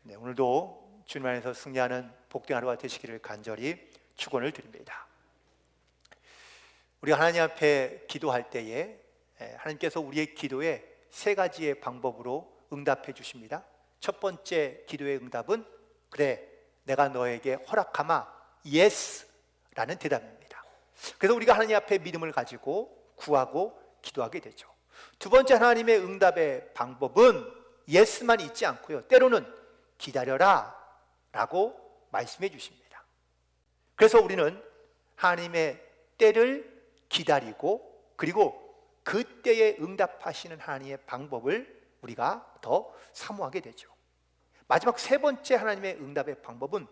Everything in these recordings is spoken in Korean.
오늘도 주님 안에서 승리하는 복된 하루가 되시기를 간절히 축원을 드립니다. 우리가 하나님 앞에 기도할 때에 하나님께서 우리의 기도에 세 가지의 방법으로 응답해 주십니다. 첫 번째 기도의 응답은 그래, 내가 너에게 허락하마, yes 라는 대답입니다. 그래서 우리가 하나님 앞에 믿음을 가지고 구하고 기도하게 되죠. 두 번째 하나님의 응답의 방법은 yes만 있지 않고요, 때로는 기다려라 라고 말씀해 주십니다. 그래서 우리는 하나님의 때를 기다리고, 그리고 그 때에 응답하시는 하나님의 방법을 우리가 더 사모하게 되죠. 마지막 세 번째 하나님의 응답의 방법은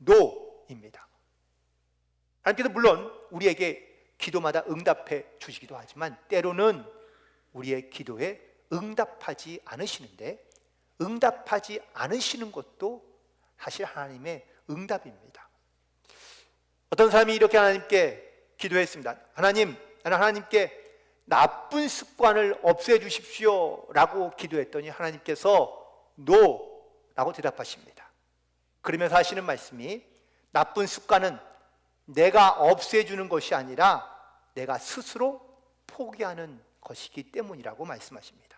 no입니다. 하나님께서 물론 우리에게 기도마다 응답해 주시기도 하지만 때로는 우리의 기도에 응답하지 않으시는데, 응답하지 않으시는 것도 사실 하나님의 응답입니다. 어떤 사람이 이렇게 하나님께 기도했습니다. 하나님, 나는 하나님께 나쁜 습관을 없애주십시오 라고 기도했더니 하나님께서 no 라고 대답하십니다. 그러면서 하시는 말씀이, 나쁜 습관은 내가 없애주는 것이 아니라 내가 스스로 포기하는 것이기 때문이라고 말씀하십니다.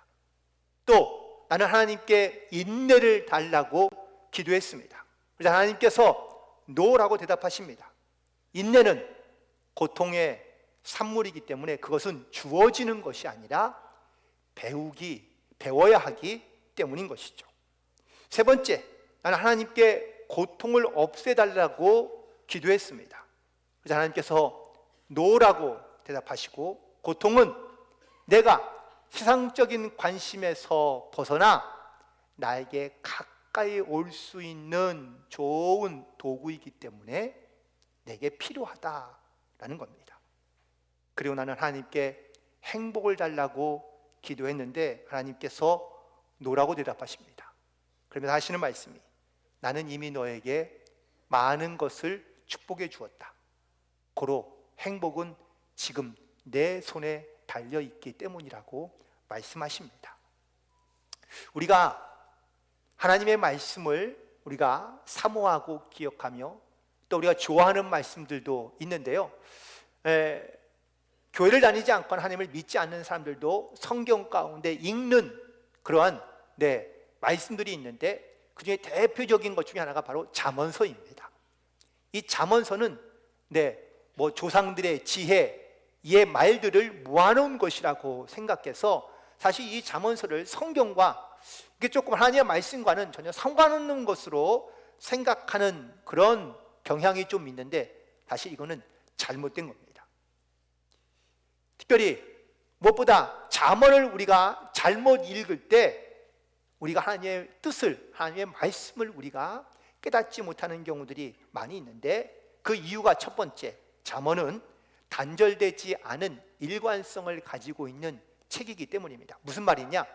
또 나는 하나님께 인내를 달라고 기도했습니다. 그래서 하나님께서 no라고 대답하십니다. 인내는 고통의 산물이기 때문에 그것은 주어지는 것이 아니라 배워야 하기 때문인 것이죠. 세 번째, 나는 하나님께 고통을 없애달라고 기도했습니다. 그래서 하나님께서 no라고 대답하시고, 고통은 내가 세상적인 관심에서 벗어나 나에게 가까이 올 수 있는 좋은 도구이기 때문에 내게 필요하다라는 겁니다. 그리고 나는 하나님께 행복을 달라고 기도했는데 하나님께서 no라고 대답하십니다. 그러면서 하시는 말씀이, 나는 이미 너에게 많은 것을 축복해 주었다. 고로 행복은 지금 내 손에 달려있기 때문이라고 말씀하십니다. 우리가 하나님의 말씀을 우리가 사모하고 기억하며 또 우리가 좋아하는 말씀들도 있는데요, 교회를 다니지 않거나 하나님을 믿지 않는 사람들도 성경 가운데 읽는 그러한 말씀들이 있는데, 그 중에 대표적인 것 중에 하나가 바로 잠언서입니다. 이 잠언서는 조상들의 지혜, 이 말들을 모아놓은 것이라고 생각해서 사실 이 잠언서를 성경과 이게 조금 하나님의 말씀과는 전혀 상관없는 것으로 생각하는 그런 경향이 좀 있는데, 사실 이거는 잘못된 겁니다. 특별히 무엇보다 잠언을 우리가 잘못 읽을 때 우리가 하나님의 뜻을, 하나님의 말씀을 우리가 깨닫지 못하는 경우들이 많이 있는데, 그 이유가 첫 번째, 잠언은 단절되지 않은 일관성을 가지고 있는 책이기 때문입니다. 무슨 말이냐?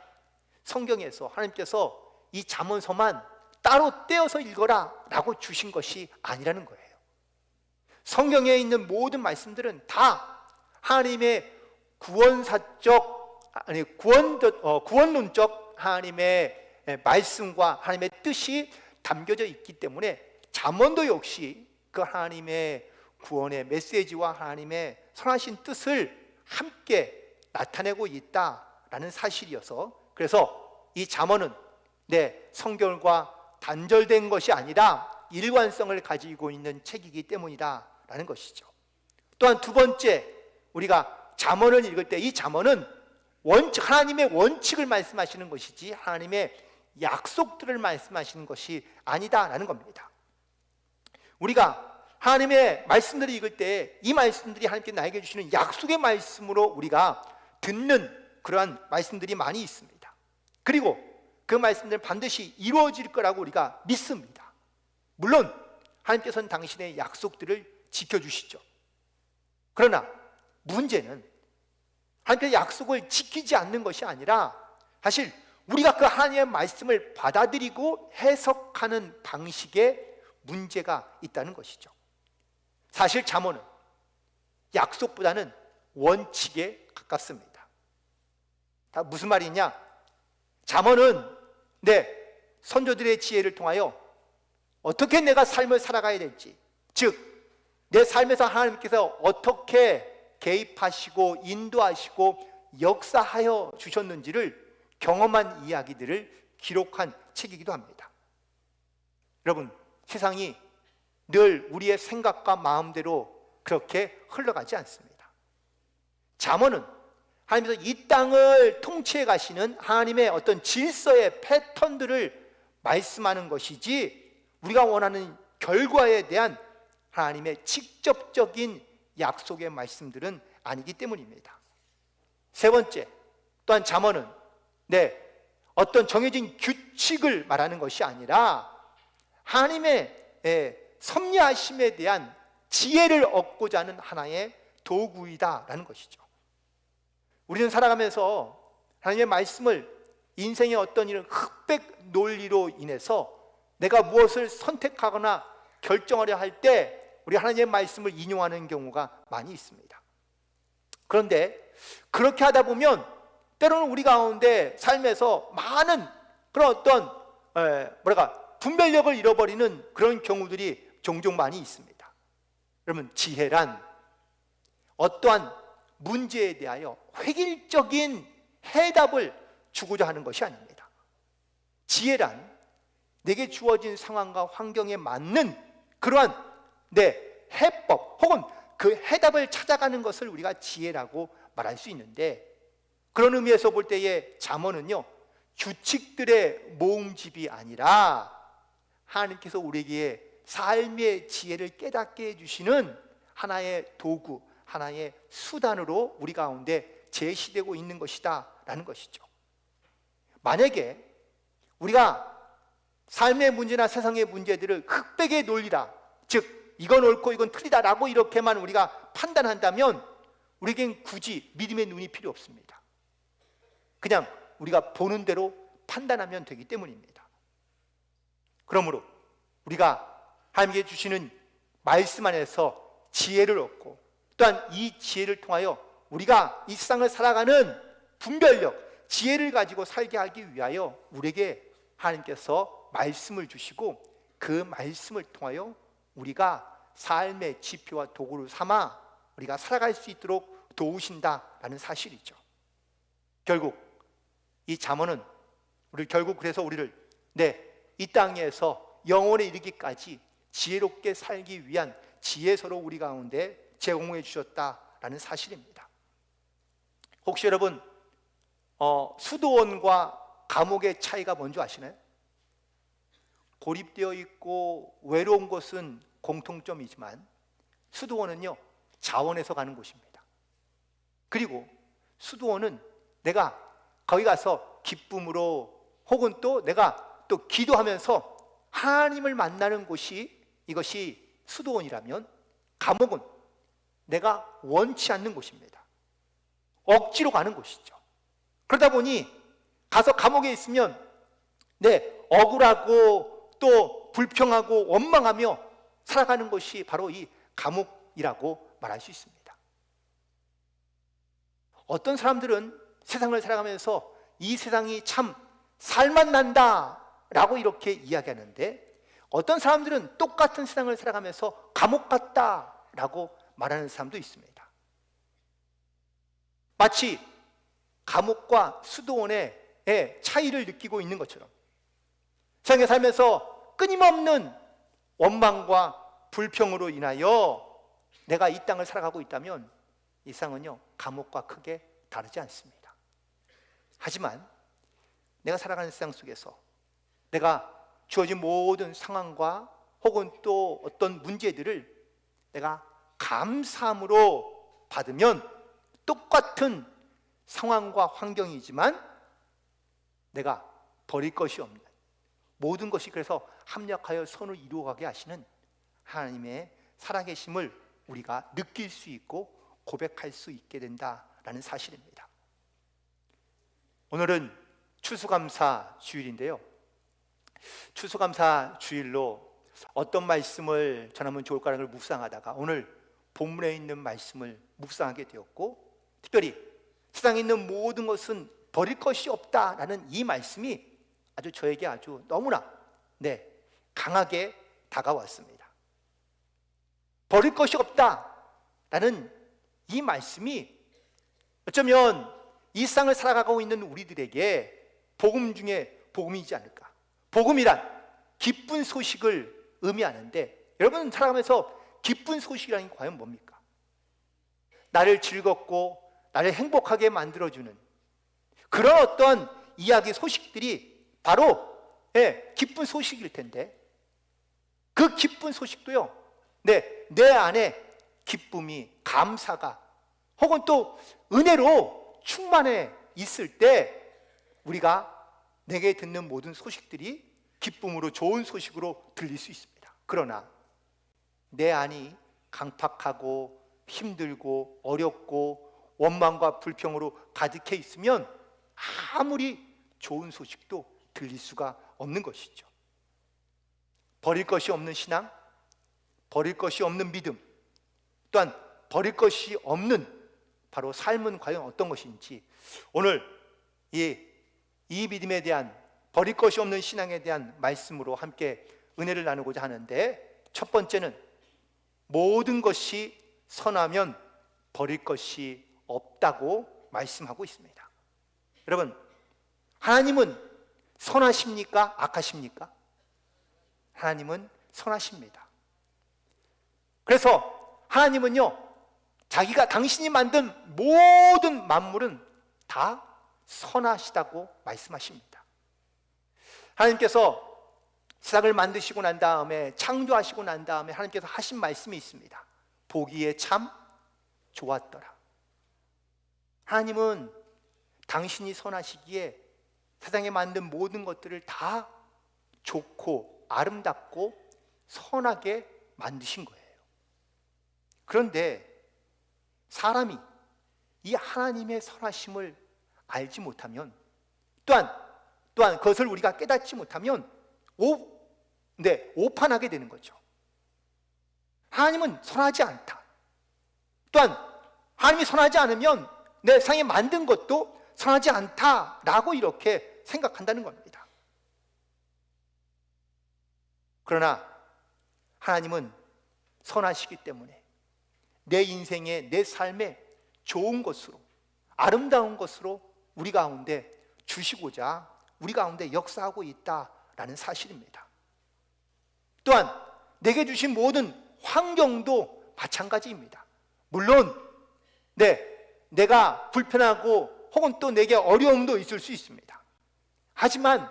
성경에서 하나님께서 이 잠언서만 따로 떼어서 읽어라 라고 주신 것이 아니라는 거예요. 성경에 있는 모든 말씀들은 다 하나님의 구원론적 하나님의 말씀과 하나님의 뜻이 담겨져 있기 때문에 잠언도 역시 그 하나님의 구원의 메시지와 하나님의 선하신 뜻을 함께 나타내고 있다라는 사실이어서, 그래서 이 잠언은 성경과 단절된 것이 아니라 일관성을 가지고 있는 책이기 때문이다라는 것이죠. 또한 두 번째, 우리가 잠언을 읽을 때 이 잠언은 하나님의 원칙을 말씀하시는 것이지 하나님의 약속들을 말씀하시는 것이 아니다라는 겁니다. 우리가 하나님의 말씀들을 읽을 때 이 말씀들이 하나님께 나에게 주시는 약속의 말씀으로 우리가 듣는 그러한 말씀들이 많이 있습니다. 그리고 그 말씀들은 반드시 이루어질 거라고 우리가 믿습니다. 물론 하나님께서는 당신의 약속들을 지켜주시죠. 그러나 문제는 하나님께서 약속을 지키지 않는 것이 아니라 사실 우리가 그 하나님의 말씀을 받아들이고 해석하는 방식에 문제가 있다는 것이죠. 사실 잠언은 약속보다는 원칙에 가깝습니다. 다 무슨 말이냐? 잠언은 선조들의 지혜를 통하여 어떻게 내가 삶을 살아가야 될지, 즉 내 삶에서 하나님께서 어떻게 개입하시고 인도하시고 역사하여 주셨는지를 경험한 이야기들을 기록한 책이기도 합니다. 여러분, 세상이 늘 우리의 생각과 마음대로 그렇게 흘러가지 않습니다. 잠언은 하나님께서 이 땅을 통치해 가시는 하나님의 어떤 질서의 패턴들을 말씀하는 것이지, 우리가 원하는 결과에 대한 하나님의 직접적인 약속의 말씀들은 아니기 때문입니다. 세 번째, 또한 잠언은 어떤 정해진 규칙을 말하는 것이 아니라 하나님의 섭리하심에 대한 지혜를 얻고자 하는 하나의 도구이다라는 것이죠. 우리는 살아가면서 하나님의 말씀을 인생의 어떤 이런 흑백 논리로 인해서 내가 무엇을 선택하거나 결정하려 할 때 우리 하나님의 말씀을 인용하는 경우가 많이 있습니다. 그런데 그렇게 하다 보면 때로는 우리 가운데 삶에서 많은 그런 어떤 분별력을 잃어버리는 그런 경우들이 종종 많이 있습니다. 여러분, 지혜란 어떠한 문제에 대하여 획일적인 해답을 주고자 하는 것이 아닙니다. 지혜란 내게 주어진 상황과 환경에 맞는 그러한 해법 혹은 그 해답을 찾아가는 것을 우리가 지혜라고 말할 수 있는데, 그런 의미에서 볼 때의 잠언은요, 규칙들의 모음집이 아니라 하나님께서 우리에게 삶의 지혜를 깨닫게 해주시는 하나의 도구, 하나의 수단으로 우리 가운데 제시되고 있는 것이다 라는 것이죠. 만약에 우리가 삶의 문제나 세상의 문제들을 흑백의 논리다, 즉 이건 옳고 이건 틀리다라고 이렇게만 우리가 판단한다면 우리에겐 굳이 믿음의 눈이 필요 없습니다. 그냥 우리가 보는 대로 판단하면 되기 때문입니다. 그러므로 우리가 하나님께 주시는 말씀 안에서 지혜를 얻고, 또한 이 지혜를 통하여 우리가 이 세상을 살아가는 분별력, 지혜를 가지고 살게 하기 위하여 우리에게 하나님께서 말씀을 주시고, 그 말씀을 통하여 우리가 삶의 지표와 도구를 삼아 우리가 살아갈 수 있도록 도우신다라는 사실이죠. 결국 이 잠언은 그래서 우리를 이 땅에서 영원에 이르기까지 지혜롭게 살기 위한 지혜서로 우리 가운데 제공해 주셨다라는 사실입니다. 혹시 여러분 수도원과 감옥의 차이가 뭔지 아시나요? 고립되어 있고 외로운 것은 공통점이지만 수도원은요, 자원해서 가는 곳입니다. 그리고 수도원은 내가 거기 가서 기쁨으로 혹은 또 내가 또 기도하면서 하나님을 만나는 곳이, 이것이 수도원이라면, 감옥은 내가 원치 않는 곳입니다. 억지로 가는 곳이죠. 그러다 보니 가서 감옥에 있으면 억울하고 또 불평하고 원망하며 살아가는 것이 바로 이 감옥이라고 말할 수 있습니다. 어떤 사람들은 세상을 살아가면서 이 세상이 참 살맛난다 라고 이렇게 이야기하는데, 어떤 사람들은 똑같은 세상을 살아가면서 감옥 같다 라고 말하는 사람도 있습니다. 마치 감옥과 수도원의 차이를 느끼고 있는 것처럼 세상에 살면서 끊임없는 원망과 불평으로 인하여 내가 이 땅을 살아가고 있다면 이 세상은요, 감옥과 크게 다르지 않습니다. 하지만 내가 살아가는 세상 속에서 내가 주어진 모든 상황과 혹은 또 어떤 문제들을 내가 감사함으로 받으면 똑같은 상황과 환경이지만 내가 버릴 것이 없는, 모든 것이 그래서 합력하여 선을 이루어가게 하시는 하나님의 살아계심을 우리가 느낄 수 있고 고백할 수 있게 된다라는 사실입니다. 오늘은 추수감사 주일인데요, 추수감사 주일로 어떤 말씀을 전하면 좋을까라는 걸 묵상하다가 오늘 본문에 있는 말씀을 묵상하게 되었고, 특별히 세상에 있는 모든 것은 버릴 것이 없다라는 이 말씀이 아주 저에게 아주 너무나 강하게 다가왔습니다. 버릴 것이 없다라는 이 말씀이 어쩌면 이 세상을 살아가고 있는 우리들에게 복음 중에 복음이지 않을까. 복음이란 기쁜 소식을 의미하는데, 여러분 살아가면서 기쁜 소식이라는 게 과연 뭡니까? 나를 즐겁고 나를 행복하게 만들어주는 그런 어떤 이야기, 소식들이 바로 기쁜 소식일 텐데, 그 기쁜 소식도요, 내 안에 기쁨이, 감사가 혹은 또 은혜로 충만해 있을 때 우리가 내게 듣는 모든 소식들이 기쁨으로, 좋은 소식으로 들릴 수 있습니다. 그러나 내 안이 강팍하고 힘들고 어렵고 원망과 불평으로 가득해 있으면 아무리 좋은 소식도 들릴 수가 없는 것이죠. 버릴 것이 없는 신앙, 버릴 것이 없는 믿음, 또한 버릴 것이 없는 바로 삶은 과연 어떤 것인지, 오늘 이 믿음에 대한, 버릴 것이 없는 신앙에 대한 말씀으로 함께 은혜를 나누고자 하는데, 첫 번째는 모든 것이 선하면 버릴 것이 없다고 말씀하고 있습니다. 여러분, 하나님은 선하십니까? 악하십니까? 하나님은 선하십니다. 그래서 하나님은요, 자기가, 당신이 만든 모든 만물은 다 선하시다고 말씀하십니다. 하나님께서 세상을 만드시고 난 다음에, 창조하시고 난 다음에 하나님께서 하신 말씀이 있습니다. 보기에 참 좋았더라. 하나님은 당신이 선하시기에 세상에 만든 모든 것들을 다 좋고 아름답고 선하게 만드신 거예요. 그런데 사람이 이 하나님의 선하심을 알지 못하면, 또한 그것을 우리가 깨닫지 못하면 오판하게 되는 거죠. 하나님은 선하지 않다. 또한 하나님이 선하지 않으면 내 세상에 만든 것도 선하지 않다라고 이렇게 생각한다는 겁니다. 그러나 하나님은 선하시기 때문에 내 인생에, 내 삶에 좋은 것으로, 아름다운 것으로 우리 가운데 주시고자 우리 가운데 역사하고 있다라는 사실입니다. 또한 내게 주신 모든 환경도 마찬가지입니다. 물론 내가 불편하고 혹은 또 내게 어려움도 있을 수 있습니다. 하지만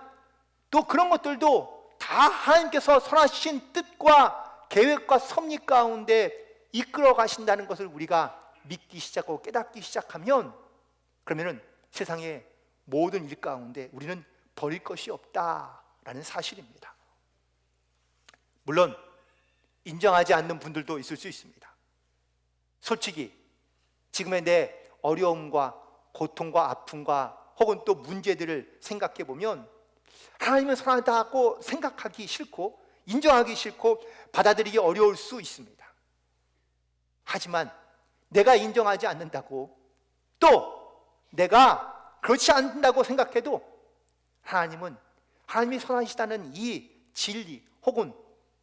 또 그런 것들도 다 하나님께서 선하신 뜻과 계획과 섭리 가운데 이끌어 가신다는 것을 우리가 믿기 시작하고 깨닫기 시작하면, 그러면은 세상의 모든 일 가운데 우리는 버릴 것이 없다라는 사실입니다. 물론 인정하지 않는 분들도 있을 수 있습니다. 솔직히 지금의 내 어려움과 고통과 아픔과 혹은 또 문제들을 생각해 보면 하나님은 선하다고 생각하기 싫고 인정하기 싫고 받아들이기 어려울 수 있습니다. 하지만 내가 인정하지 않는다고, 또 내가 그렇지 않는다고 생각해도 하나님이 선하시다는 이 진리 혹은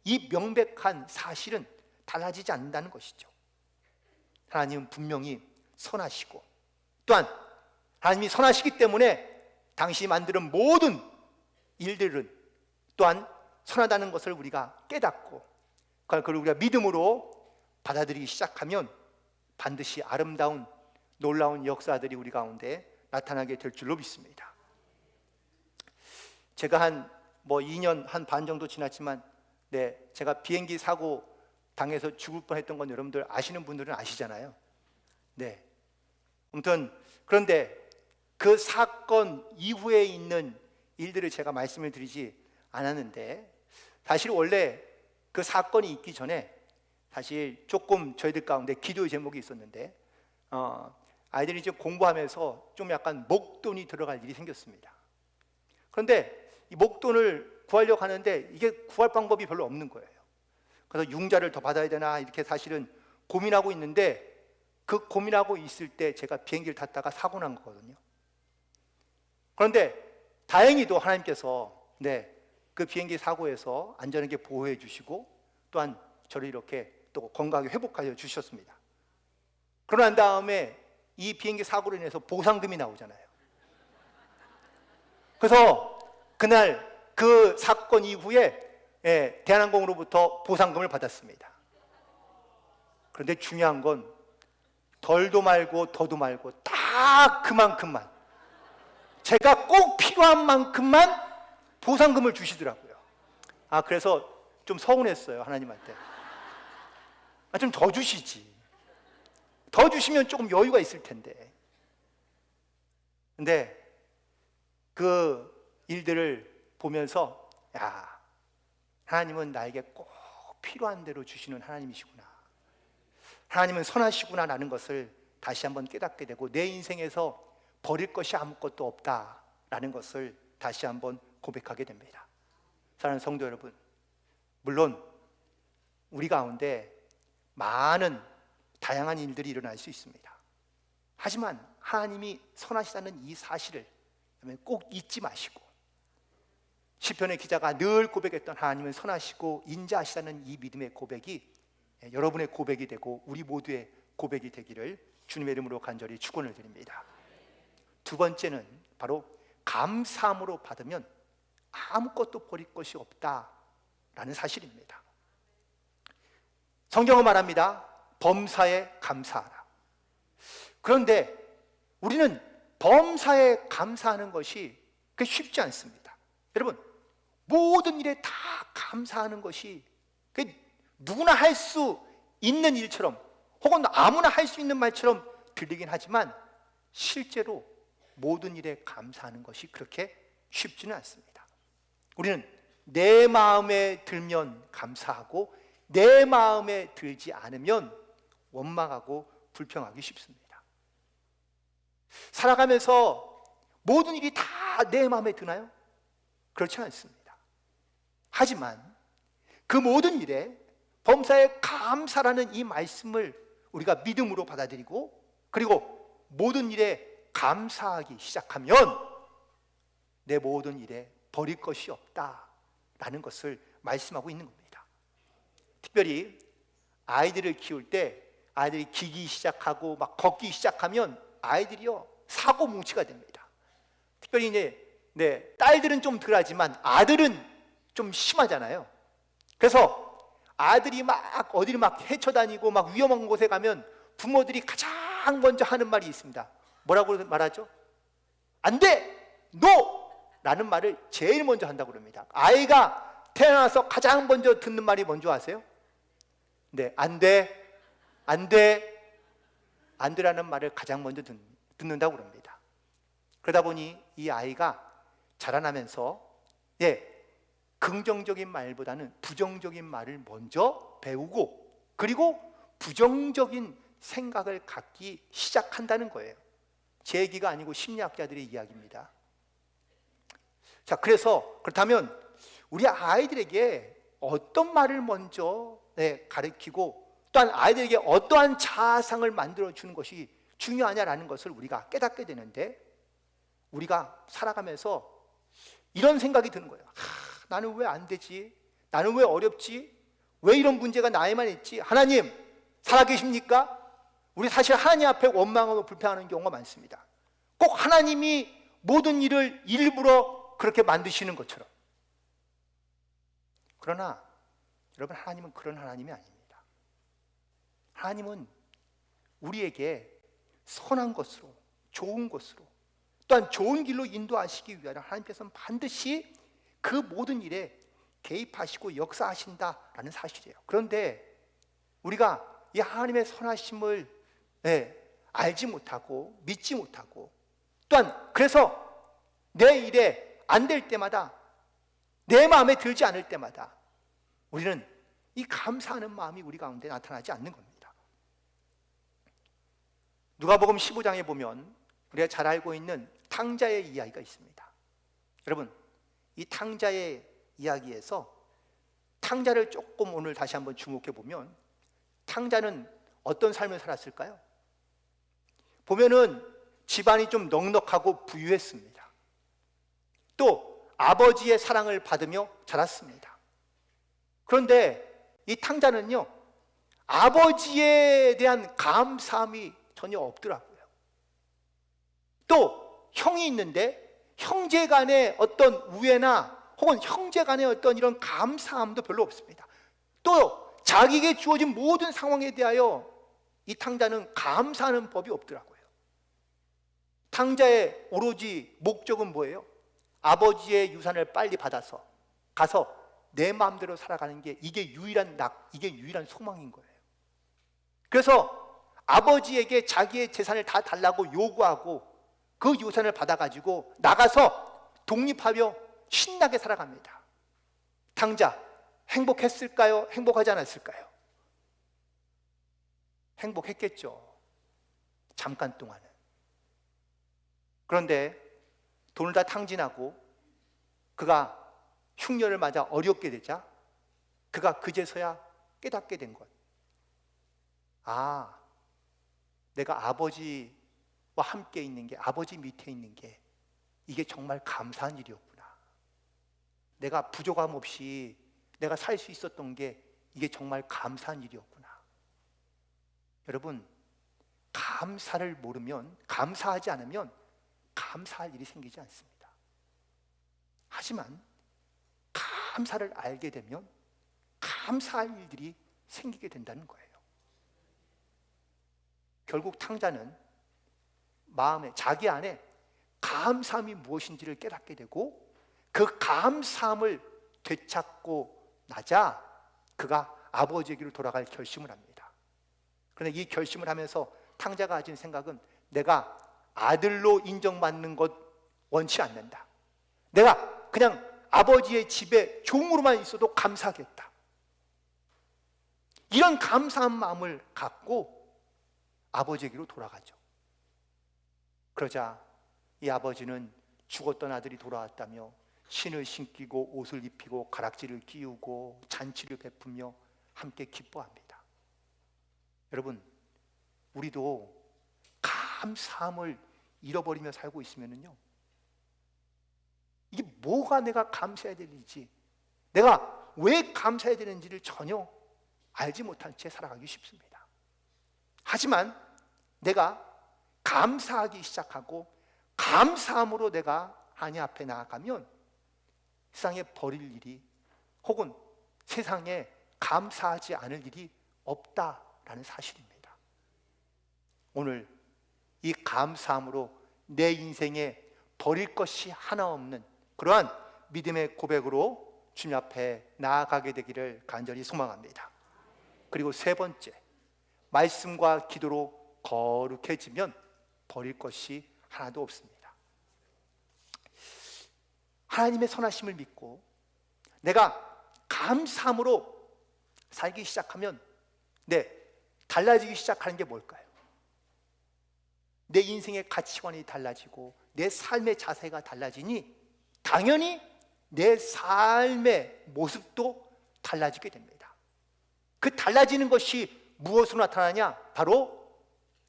이 명백한 사실은 달라지지 않는다는 것이죠. 하나님은 분명히 선하시고, 또한 하나님이 선하시기 때문에 당신이 만드는 모든 일들은 또한 선하다는 것을 우리가 깨닫고 그걸 우리가 믿음으로 받아들이기 시작하면 반드시 아름다운 놀라운 역사들이 우리 가운데 나타나게 될 줄로 믿습니다. 제가 한 2년 한 반 정도 지났지만 제가 비행기 사고 당해서 죽을 뻔했던 건 여러분들 아시는 분들은 아시잖아요. 아무튼 그런데 그 사건 이후에 있는 일들을 제가 말씀을 드리지 않았는데, 사실 원래 그 사건이 있기 전에 사실 조금 저희들 가운데 기도의 제목이 있었는데, 아이들이 이제 공부하면서 좀 약간 목돈이 들어갈 일이 생겼습니다. 그런데 이 목돈을 구하려고 하는데 이게 구할 방법이 별로 없는 거예요. 그래서 융자를 더 받아야 되나 이렇게 사실은 고민하고 있는데, 그 고민하고 있을 때 제가 비행기를 탔다가 사고 난 거거든요. 그런데 다행히도 하나님께서 그 비행기 사고에서 안전하게 보호해 주시고 또한 저를 이렇게 또 건강하게 회복하여 주셨습니다. 그러고 난 다음에 이 비행기 사고로 인해서 보상금이 나오잖아요. 그래서 그날 그 사건 이후에 대한항공으로부터 보상금을 받았습니다. 그런데 중요한 건 덜도 말고 더도 말고 딱 그만큼만, 제가 꼭 필요한 만큼만 보상금을 주시더라고요. 그래서 좀 서운했어요, 하나님한테. 좀 더 주시지. 더 주시면 조금 여유가 있을 텐데. 근데 그 일들을 보면서 하나님은 나에게 꼭 필요한 대로 주시는 하나님이시구나, 하나님은 선하시구나 라는 것을 다시 한번 깨닫게 되고, 내 인생에서 버릴 것이 아무것도 없다라는 것을 다시 한번 고백하게 됩니다. 사랑하는 성도 여러분, 물론 우리 가운데 많은 다양한 일들이 일어날 수 있습니다. 하지만 하나님이 선하시다는 이 사실을 꼭 잊지 마시고, 시편의 기자가 늘 고백했던 하나님은 선하시고 인자하시다는 이 믿음의 고백이 여러분의 고백이 되고 우리 모두의 고백이 되기를 주님의 이름으로 간절히 축원을 드립니다. 두 번째는 바로 감사함으로 받으면 아무것도 버릴 것이 없다라는 사실입니다. 성경은 말합니다. 범사에 감사하라. 그런데 우리는 범사에 감사하는 것이 그게 쉽지 않습니다. 여러분, 모든 일에 다 감사하는 것이 누구나 할 수 있는 일처럼, 혹은 아무나 할 수 있는 말처럼 들리긴 하지만 실제로 모든 일에 감사하는 것이 그렇게 쉽지는 않습니다. 우리는 내 마음에 들면 감사하고 내 마음에 들지 않으면 원망하고 불평하기 쉽습니다. 살아가면서 모든 일이 다 내 마음에 드나요? 그렇지 않습니다. 하지만 그 모든 일에 범사에 감사라는 이 말씀을 우리가 믿음으로 받아들이고, 그리고 모든 일에 감사하기 시작하면 내 모든 일에 버릴 것이 없다라는 것을 말씀하고 있는 겁니다. 특별히 아이들을 키울 때 아이들이 기기 시작하고 막 걷기 시작하면 아이들이요 사고 뭉치가 됩니다. 특별히 이제 딸들은 좀 덜하지만 아들은 좀 심하잖아요. 그래서 아들이 막 어디를 막 헤쳐다니고 막 위험한 곳에 가면 부모들이 가장 먼저 하는 말이 있습니다. 뭐라고 말하죠? 안 돼! NO! 라는 말을 제일 먼저 한다고 그럽니다. 아이가 태어나서 가장 먼저 듣는 말이 뭔지 아세요? 안 돼, 안 돼, 안 되라는 말을 가장 먼저 듣는다고 그럽니다. 그러다 보니 이 아이가 자라나면서 긍정적인 말보다는 부정적인 말을 먼저 배우고, 그리고 부정적인 생각을 갖기 시작한다는 거예요. 제 얘기가 아니고 심리학자들의 이야기입니다. 자, 그렇다면 우리 아이들에게 어떤 말을 먼저 가르치고, 또한 아이들에게 어떠한 자아상을 만들어주는 것이 중요하냐라는 것을 우리가 깨닫게 되는데, 우리가 살아가면서 이런 생각이 드는 거예요. 나는 왜 안 되지? 나는 왜 어렵지? 왜 이런 문제가 나에만 있지? 하나님 살아계십니까? 우리 사실 하나님 앞에 원망하고 불평하는 경우가 많습니다. 꼭 하나님이 모든 일을 일부러 그렇게 만드시는 것처럼. 그러나 여러분, 하나님은 그런 하나님이 아닙니다. 하나님은 우리에게 선한 것으로, 좋은 것으로, 또한 좋은 길로 인도하시기 위하여 하나님께서는 반드시 그 모든 일에 개입하시고 역사하신다라는 사실이에요. 그런데 우리가 이 하나님의 선하심을 알지 못하고 믿지 못하고, 또한 그래서 내 일에 안 될 때마다, 내 마음에 들지 않을 때마다 우리는 이 감사하는 마음이 우리 가운데 나타나지 않는 겁니다. 누가복음 15장에 보면 우리가 잘 알고 있는 탕자의 이야기가 있습니다. 여러분, 이 탕자의 이야기에서 탕자를 조금 오늘 다시 한번 주목해 보면, 탕자는 어떤 삶을 살았을까요? 보면은 집안이 좀 넉넉하고 부유했습니다. 또 아버지의 사랑을 받으며 자랐습니다. 그런데 이 탕자는요, 아버지에 대한 감사함이 전혀 없더라고요. 또 형이 있는데 형제 간의 어떤 우애나 혹은 형제 간의 어떤 이런 감사함도 별로 없습니다. 또 자기에게 주어진 모든 상황에 대하여 이 탕자는 감사하는 법이 없더라고요. 탕자의 오로지 목적은 뭐예요? 아버지의 유산을 빨리 받아서 가서 내 마음대로 살아가는 게 이게 유일한 소망인 거예요. 그래서 아버지에게 자기의 재산을 다 달라고 요구하고 그 유산을 받아가지고 나가서 독립하며 신나게 살아갑니다. 탕자 행복했을까요? 행복하지 않았을까요? 행복했겠죠. 잠깐 동안은. 그런데 돈을 다 탕진하고 그가 흉년을 맞아 어렵게 되자 그가 그제서야 깨닫게 된 것. 아, 내가 아버지와 함께 있는 게, 아버지 밑에 있는 게 이게 정말 감사한 일이었구나. 내가 부족함 없이 내가 살 수 있었던 게 이게 정말 감사한 일이었구나. 여러분, 감사를 모르면, 감사하지 않으면 감사할 일이 생기지 않습니다. 하지만 감사를 알게 되면 감사할 일들이 생기게 된다는 거예요. 결국 탕자는 마음에, 자기 안에 감사함이 무엇인지를 깨닫게 되고 그 감사함을 되찾고 나자 그가 아버지에게로 돌아갈 결심을 합니다. 그런데 이 결심을 하면서 탕자가 가진 생각은 내가 아들로 인정받는 것 원치 않는다. 내가 그냥 아버지의 집에 종으로만 있어도 감사하겠다. 이런 감사한 마음을 갖고 아버지에게로 돌아가죠. 그러자 이 아버지는 죽었던 아들이 돌아왔다며 신을 신기고 옷을 입히고 가락지를 끼우고 잔치를 베푸며 함께 기뻐합니다. 여러분, 우리도 감사함을 잃어버리며 살고 있으면요, 이게 뭐가 내가 감사해야 되는지, 내가 왜 감사해야 되는지를 전혀 알지 못한 채 살아가기 쉽습니다. 하지만 내가 감사하기 시작하고 감사함으로 내가 하나님 앞에 나아가면 세상에 버릴 일이 혹은 세상에 감사하지 않을 일이 없다라는 사실입니다. 오늘 이 감사함으로 내 인생에 버릴 것이 하나 없는 그러한 믿음의 고백으로 주님 앞에 나아가게 되기를 간절히 소망합니다. 그리고 세 번째, 말씀과 기도로 거룩해지면 버릴 것이 하나도 없습니다. 하나님의 선하심을 믿고 내가 감사함으로 살기 시작하면 달라지기 시작하는 게 뭘까요? 내 인생의 가치관이 달라지고 내 삶의 자세가 달라지니 당연히 내 삶의 모습도 달라지게 됩니다. 그 달라지는 것이 무엇으로 나타나냐? 바로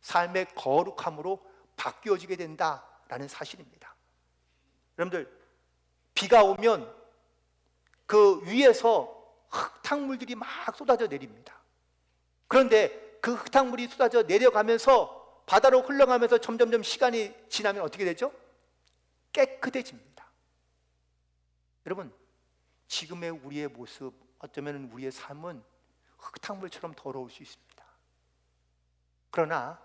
삶의 거룩함으로 바뀌어지게 된다라는 사실입니다. 여러분들, 비가 오면 그 위에서 흙탕물들이 막 쏟아져 내립니다. 그런데 그 흙탕물이 쏟아져 내려가면서 바다로 흘러가면서 점점점 시간이 지나면 어떻게 되죠? 깨끗해집니다. 여러분, 지금의 우리의 모습, 어쩌면 우리의 삶은 흙탕물처럼 더러울 수 있습니다. 그러나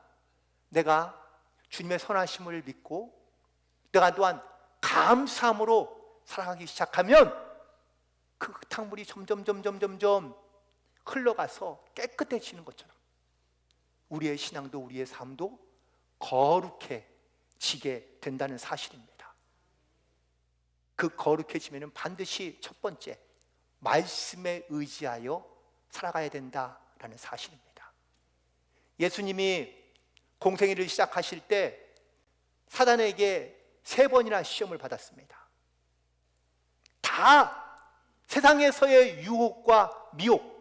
내가 주님의 선하심을 믿고 내가 또한 감사함으로 살아가기 시작하면 그 흙탕물이 점점 흘러가서 깨끗해지는 것처럼 우리의 신앙도 우리의 삶도 거룩해지게 된다는 사실입니다. 그 거룩해지면 반드시 첫 번째, 말씀에 의지하여 살아가야 된다라는 사실입니다. 예수님이 공생애를 시작하실 때 사단에게 3번이나 시험을 받았습니다. 다 세상에서의 유혹과 미혹,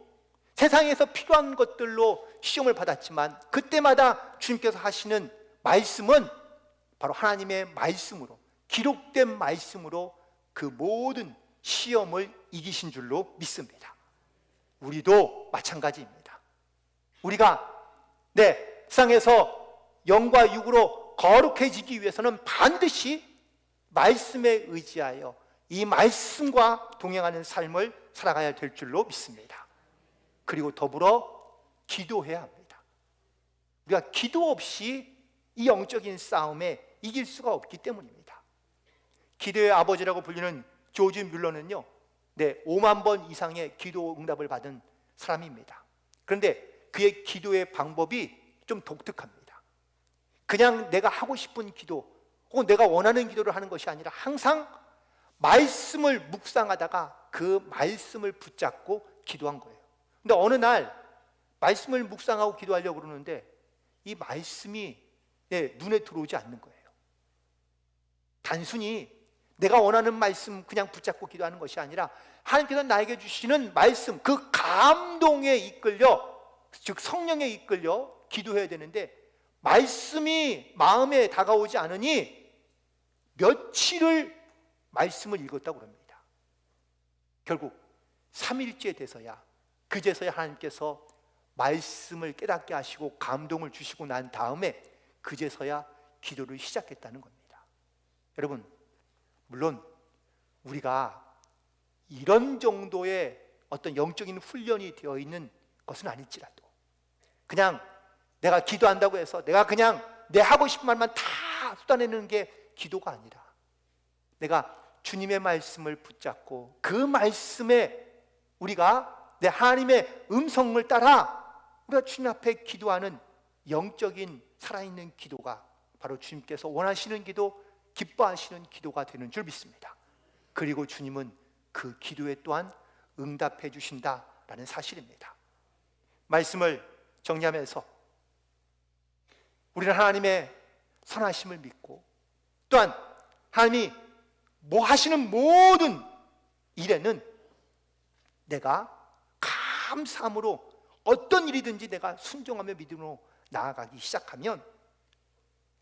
세상에서 필요한 것들로 시험을 받았지만 그때마다 주님께서 하시는 말씀은 바로 하나님의 말씀으로, 기록된 말씀으로 그 모든 시험을 이기신 줄로 믿습니다. 우리도 마찬가지입니다. 우리가 세상에서 영과 육으로 거룩해지기 위해서는 반드시 말씀에 의지하여 이 말씀과 동행하는 삶을 살아가야 될 줄로 믿습니다. 그리고 더불어 기도해야 합니다. 우리가 기도 없이 이 영적인 싸움에 이길 수가 없기 때문입니다. 기도의 아버지라고 불리는 조지 뮬러는요, 5만 번 이상의 기도 응답을 받은 사람입니다. 그런데 그의 기도의 방법이 좀 독특합니다. 그냥 내가 하고 싶은 기도 혹은 내가 원하는 기도를 하는 것이 아니라 항상 말씀을 묵상하다가 그 말씀을 붙잡고 기도한 거예요. 근데 어느 날 말씀을 묵상하고 기도하려고 그러는데 이 말씀이 눈에 들어오지 않는 거예요. 단순히 내가 원하는 말씀 그냥 붙잡고 기도하는 것이 아니라 하나님께서 나에게 주시는 말씀, 그 감동에 이끌려, 즉 성령에 이끌려 기도해야 되는데 말씀이 마음에 다가오지 않으니 며칠을 말씀을 읽었다고 합니다. 결국 3일째 돼서야, 그제서야 하나님께서 말씀을 깨닫게 하시고 감동을 주시고 난 다음에 그제서야 기도를 시작했다는 겁니다. 여러분, 물론 우리가 이런 정도의 어떤 영적인 훈련이 되어 있는 것은 아닐지라도 그냥 내가 기도한다고 해서 내가 그냥 내 하고 싶은 말만 다 쏟아내는 게 기도가 아니라 내가 주님의 말씀을 붙잡고 그 말씀에 우리가 내 하나님의 음성을 따라 우리가 주님 앞에 기도하는 영적인 살아있는 기도가 바로 주님께서 원하시는 기도, 기뻐하시는 기도가 되는 줄 믿습니다. 그리고 주님은 그 기도에 또한 응답해 주신다라는 사실입니다. 말씀을 정리하면서 우리는 하나님의 선하심을 믿고 또한 하나님이 뭐 하시는 모든 일에는 내가 감사함으로 어떤 일이든지 내가 순종하며 믿음으로 나아가기 시작하면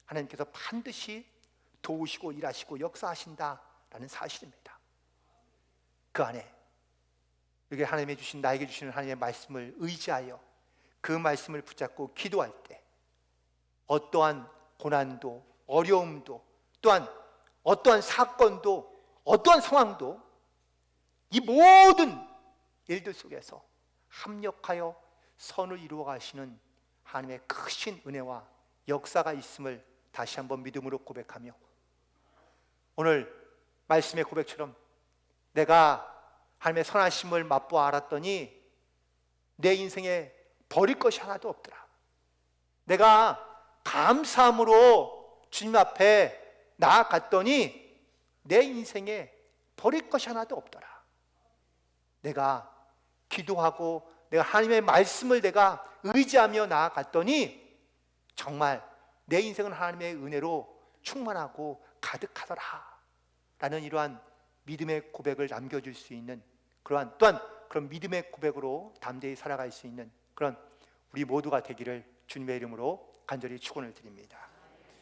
하나님께서 반드시 도우시고 일하시고 역사하신다라는 사실입니다. 그 안에 이렇게 하나님이 주신, 나에게 주시는 하나님의 말씀을 의지하여 그 말씀을 붙잡고 기도할 때 어떠한 고난도 어려움도 또한 어떠한 사건도 어떠한 상황도 이 모든 일들 속에서 합력하여 선을 이루어 가시는 하나님의 크신 은혜와 역사가 있음을 다시 한번 믿음으로 고백하며 오늘 말씀의 고백처럼 내가 하나님의 선하심을 맛보아 알았더니 내 인생에 버릴 것이 하나도 없더라. 내가 감사함으로 주님 앞에 나아갔더니 내 인생에 버릴 것이 하나도 없더라. 내가 기도하고 내가 하나님의 말씀을 내가 의지하며 나아갔더니 정말 내 인생은 하나님의 은혜로 충만하고 가득하더라 라는 이러한 믿음의 고백을 남겨줄 수 있는 그러한 또한 그런 믿음의 고백으로 담대히 살아갈 수 있는 그런 우리 모두가 되기를 주님의 이름으로 간절히 축원을 드립니다.